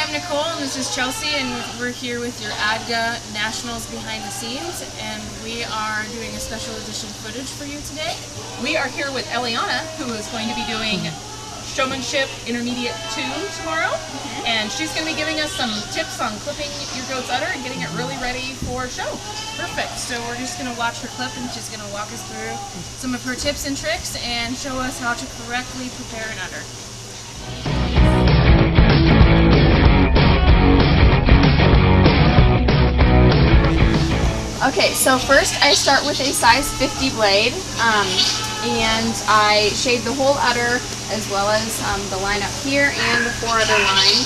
I'm Nicole, and this is Chelsea, and we're here with your ADGA Nationals behind the scenes, and we are doing a special edition footage for you today. We are here with Eliana, who is going to be doing Showmanship Intermediate 2 tomorrow, and she's going to be giving us some tips on clipping your goat's udder and getting it really ready for show. Perfect. So we're just going to watch her clip, and she's going to walk us through some of her tips and tricks and show us how to correctly prepare an udder. Okay, so first I start with a size 50 blade, and I shave the whole udder as well as the line up here and the foreudder line,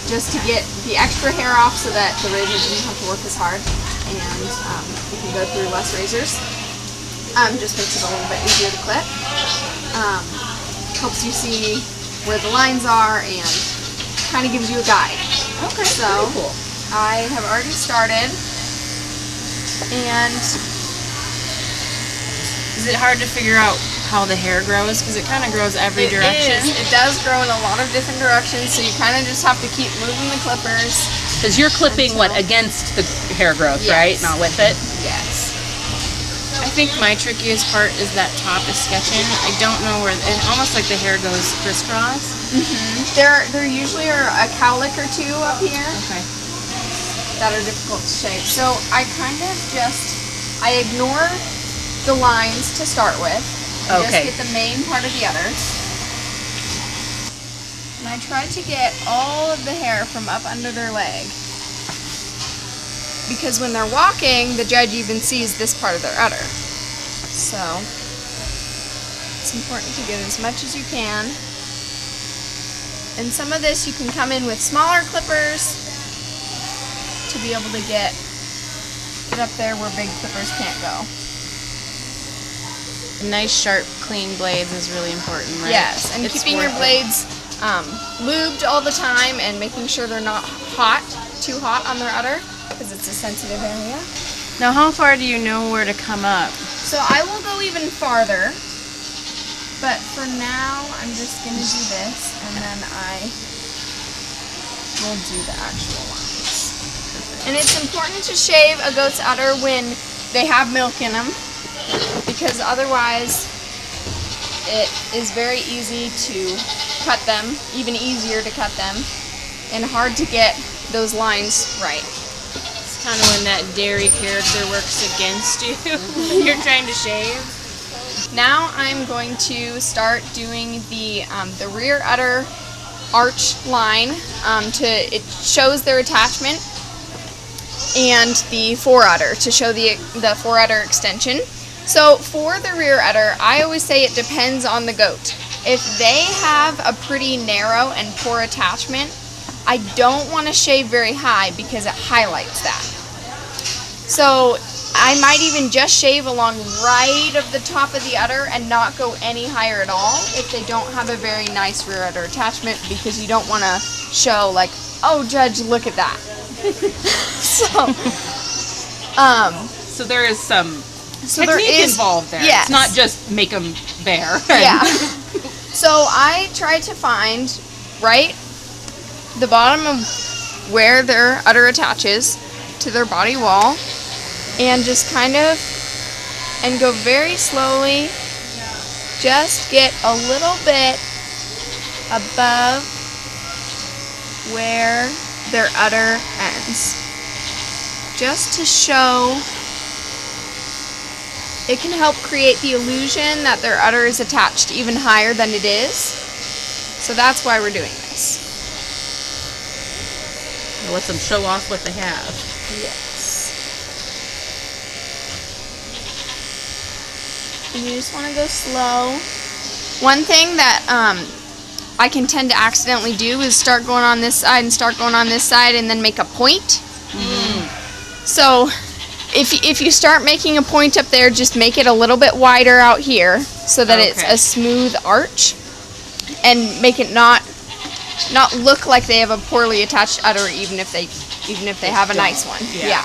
just to get the extra hair off so that the razor doesn't have to work as hard, and you can go through less razors. Just makes it a little bit easier to clip. Helps you see where the lines are and kind of gives you a guide. Okay, so pretty cool. I have already started. And is it hard to figure out how the hair grows? Because it kind of grows every direction. It does grow in a lot of different directions, so you kind of just have to keep moving the clippers. Because you're clipping what, against the hair growth, right? Not with it? Yes. I think my trickiest part is that top is sketching. I don't know where, almost like the hair goes crisscross. There usually are a cowlick or two up here. Okay. That are difficult to shape. So I kind of I ignore the lines to start with. And just get the main part of the udder. And I try to get all of the hair from up under their leg. Because when they're walking, the judge even sees this part of their udder. So it's important to get as much as you can. And some of this you can come in with smaller clippers to be able to get up there where big clippers can't go. Nice, sharp, clean blades is really important, right? Yes, and keeping your blades lubed all the time and making sure they're not too hot on their udder, because it's a sensitive area. Now, how far do you know where to come up? So I will go even farther, but for now I'm just going to do this, and then I will do the actual line. And it's important to shave a goat's udder when they have milk in them, because otherwise it is very easy to cut them, even easier to cut them, and hard to get those lines right. It's kind of when that dairy character works against you when you're trying to shave. Now I'm going to start doing the rear udder arch line. It shows their attachment, and the foreudder to show the foreudder extension. So for the rear udder, I always say it depends on the goat. If they have a pretty narrow and poor attachment, I don't want to shave very high because it highlights that. So I might even just shave along right of the top of the udder and not go any higher at all if they don't have a very nice rear udder attachment, because you don't want to show like, oh judge, look at that. So there is some technique there is involved there. Yes. It's not just make them bare. Yeah. So I try to find right the bottom of where their udder attaches to their body wall, and just kind of, and go very slowly, just get a little bit above where their udder ends, just to show. It can help create the illusion that their udder is attached even higher than it is. So that's why we're doing this. It lets them show off what they have. Yes. And you just want to go slow. One thing that I can tend to accidentally do is start going on this side and start going on this side and then make a point. So if you start making a point up there, just make it a little bit wider out here so that it's a smooth arch, and make it not look like they have a poorly attached udder, even if they have a nice one. Yeah.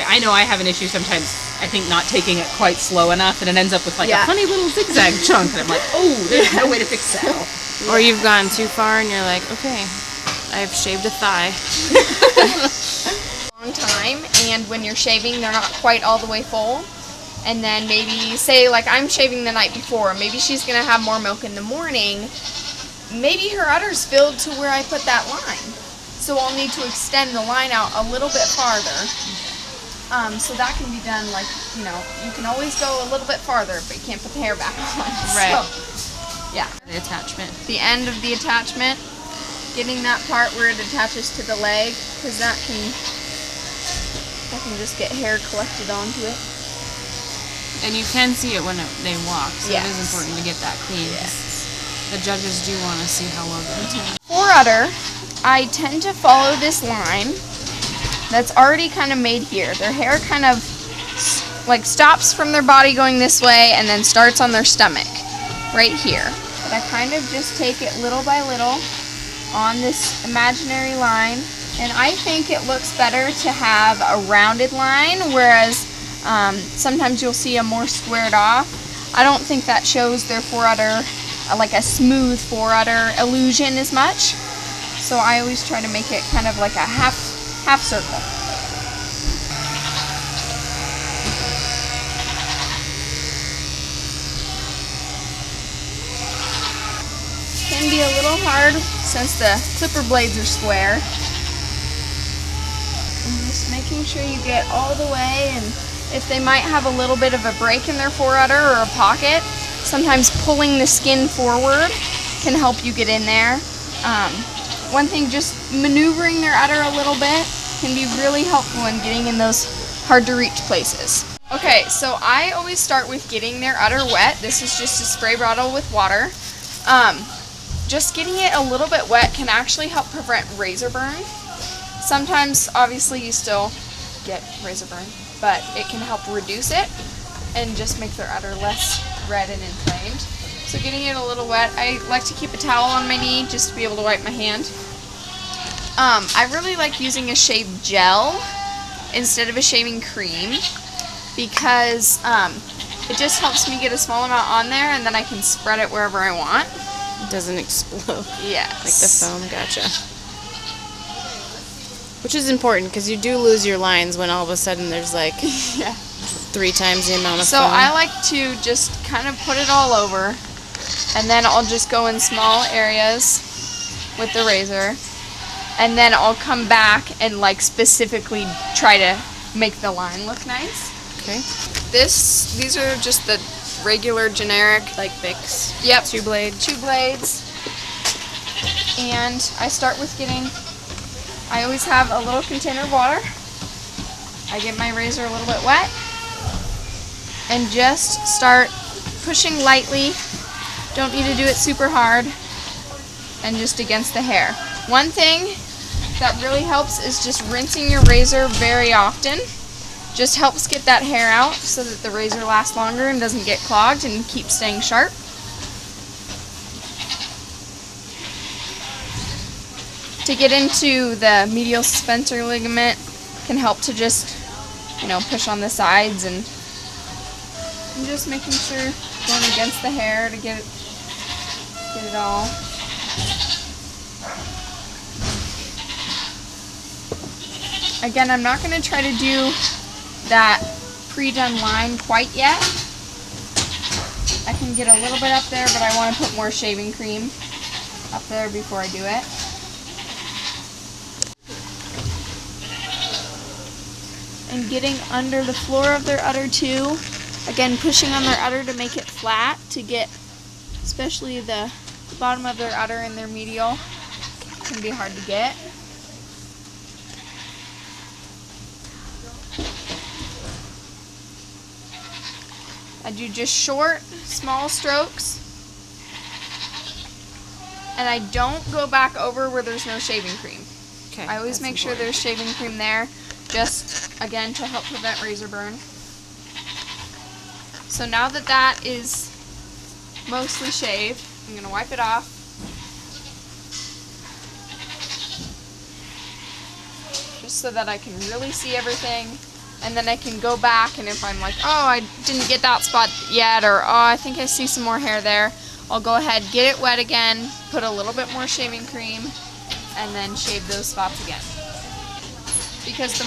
I know I have an issue sometimes, I think, not taking it quite slow enough, and it ends up with like a funny little zigzag chunk, and I'm like, oh, there's no way to fix that. Or you've gone too far and you're like, okay, I've shaved a thigh. Long time, and when you're shaving, they're not quite all the way full. And then maybe, say like I'm shaving the night before, maybe she's gonna have more milk in the morning. Maybe her udder's filled to where I put that line. So I'll need to extend the line out a little bit farther. So that can be done like, you know, you can always go a little bit farther, but you can't put the hair back on. Right. So, yeah. The attachment. The end of the attachment, getting that part where it attaches to the leg, because that can just get hair collected onto it. And you can see it when they walk, so Yes. it is important to get that clean. Yes. The judges do want to see how well they're attached. For udder, I tend to follow this line that's already kind of made here. Their hair kind of like stops from their body going this way and then starts on their stomach right here. But I kind of just take it little by little on this imaginary line, and I think it looks better to have a rounded line, whereas sometimes you'll see a more squared off. I don't think that shows their forudder like a smooth forudder illusion as much. So I always try to make it kind of like a half circle. Can be a little hard since the clipper blades are square. And just making sure you get all the way, and if they might have a little bit of a break in their forudder or a pocket, sometimes pulling the skin forward can help you get in there. One thing, just maneuvering their udder a little bit can be really helpful in getting in those hard to reach places. Okay, so I always start with getting their udder wet. This is just a spray bottle with water. Just getting it a little bit wet can actually help prevent razor burn. Sometimes, obviously, you still get razor burn, but it can help reduce it and just make their udder less red and inflamed. So getting it a little wet, I like to keep a towel on my knee just to be able to wipe my hand. I really like using a shave gel instead of a shaving cream because it just helps me get a small amount on there, and then I can spread it wherever I want. It doesn't explode. Yes. Like the foam, gotcha. Which is important because you do lose your lines when all of a sudden there's like Yeah. 3 times the amount of So foam. I like to just kind of put it all over, and then I'll just go in small areas with the razor, and then I'll come back and like specifically try to make the line look nice. Okay. These are just the regular generic, Like Vicks. yep, 2 blade. 2 blades. And I start with I always have a little container of water. I get my razor a little bit wet and just start pushing lightly. Don't need to do it super hard, and just against the hair. One thing that really helps is just rinsing your razor very often. Just helps get that hair out so that the razor lasts longer and doesn't get clogged and keeps staying sharp. To get into the medial suspensor ligament can help to just, push on the sides and just making sure going against the hair to get it all. Again, I'm not going to try to do that pre-done line quite yet. I can get a little bit up there, but I want to put more shaving cream up there before I do it. And getting under the floor of their udder too. Again, pushing on their udder to make it flat, to get especially the bottom of their udder and their medial can be hard to get. I do just short, small strokes, and I don't go back over where there's no shaving cream. Okay. I always make sure there's shaving cream there, just again to help prevent razor burn. So now that that is mostly shaved, I'm going to wipe it off. Just so that I can really see everything. And then I can go back, and if I'm like, oh, I didn't get that spot yet, or oh, I think I see some more hair there, I'll go ahead, get it wet again, put a little bit more shaving cream, and then shave those spots again. Because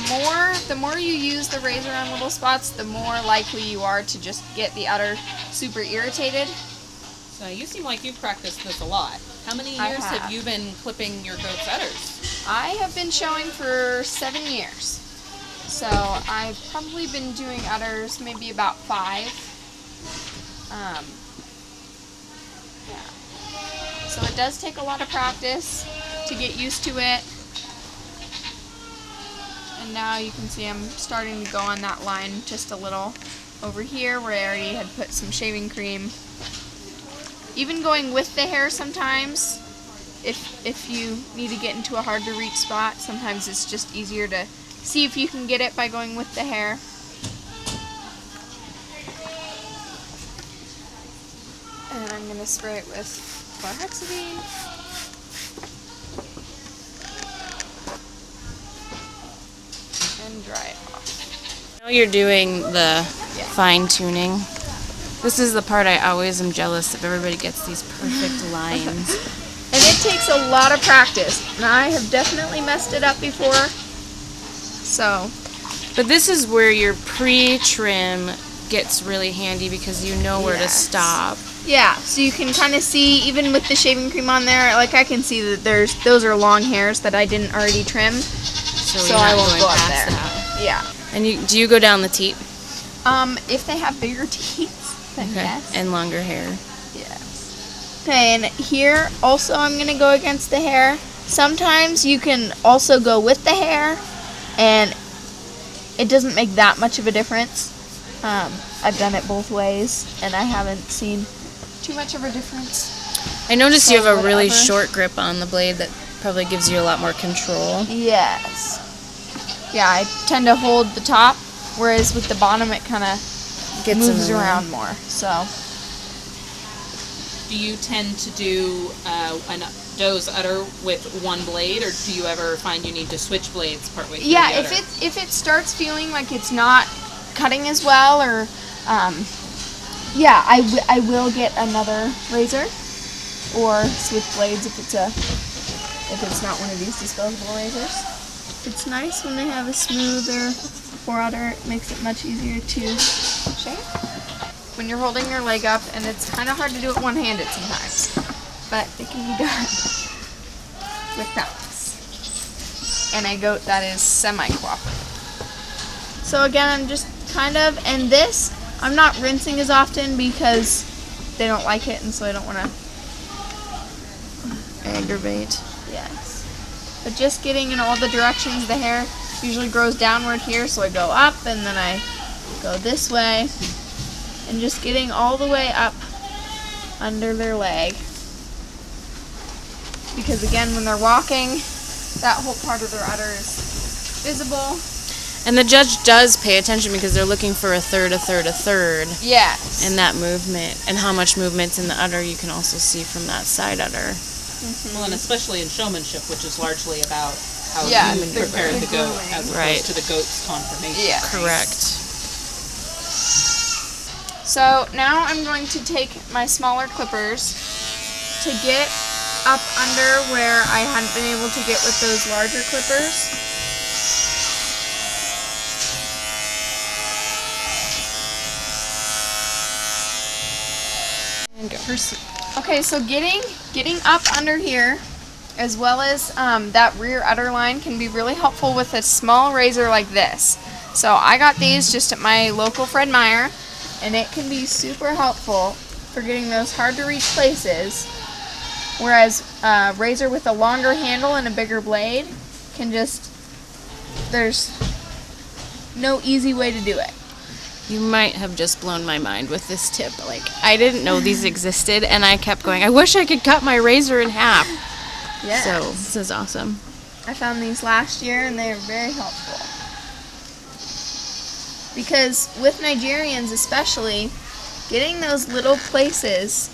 the more you use the razor on little spots, the more likely you are to just get the udder super irritated. So you seem like you've practiced this a lot. How many years have you been clipping your goat's udders? I have been showing for 7 years. So I've probably been doing udders maybe about 5. Yeah. So it does take a lot of practice to get used to it. And now you can see I'm starting to go on that line just a little over here where I already had put some shaving cream. Even going with the hair sometimes, if you need to get into a hard to reach spot, sometimes it's just easier to see if you can get it by going with the hair. And I'm going to spray it with chlorhexidine. And dry it off. I know you're doing the fine tuning. This is the part I always am jealous if everybody gets these perfect lines. And it takes a lot of practice. And I have definitely messed it up before. So. But this is where your pre-trim gets really handy because you know where to stop. Yeah, so you can kind of see, even with the shaving cream on there, like I can see that those are long hairs that I didn't already trim. So I won't go up there. That. Yeah. And do you go down the teat? If they have bigger teeth, then yes. And longer hair. Yes. Okay, and here also I'm going to go against the hair. Sometimes you can also go with the hair, and it doesn't make that much of a difference. I've done it both ways, and I haven't seen too much of a difference. I noticed you have a really short grip on the blade that probably gives you a lot more control. Yes. Yeah, I tend to hold the top, whereas with the bottom it kind of moves around more. So. Do you tend to do a doe's udder with one blade, or do you ever find you need to switch blades partway through the udder? if it starts feeling like it's not cutting as well, or I will get another razor or switch blades if it's not one of these disposable razors. It's nice when they have a smoother pour udder. It makes it much easier to shave. When you're holding your leg up, and it's kind of hard to do it one-handed sometimes, but it can be done with practice. And a goat that is semi-cooperative. So again, I'm just kind of, and this, I'm not rinsing as often because they don't like it, and so I don't want to aggravate. Yes. But just getting in all the directions. The hair usually grows downward here, so I go up, and then I go this way, and just getting all the way up under their leg. Because again, when they're walking, that whole part of their udder is visible. And the judge does pay attention because they're looking for a third. Yes. In that movement. And how much movement's in the udder you can also see from that side udder. Mm-hmm. Well, and especially in showmanship, which is largely about how you prepare the goat as opposed to the goat's conformation. Yeah. Correct. So now I'm going to take my smaller clippers to get up under where I hadn't been able to get with those larger clippers. Okay, so getting up under here, as well as that rear udder line, can be really helpful with a small razor like this. So I got these just at my local Fred Meyer, and it can be super helpful for getting those hard to reach places. Whereas a razor with a longer handle and a bigger blade can there's no easy way to do it. You might have just blown my mind with this tip. Like, I didn't know these existed, and I kept going, I wish I could cut my razor in half. Yeah. So, this is awesome. I found these last year, and they are very helpful. Because with Nigerians especially, getting those little places,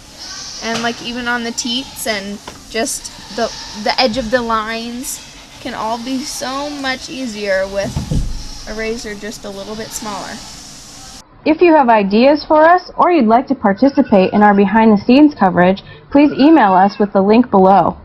and like even on the teats and just the edge of the lines, can all be so much easier with a razor just a little bit smaller. If you have ideas for us, or you'd like to participate in our behind-the-scenes coverage, please email us with the link below.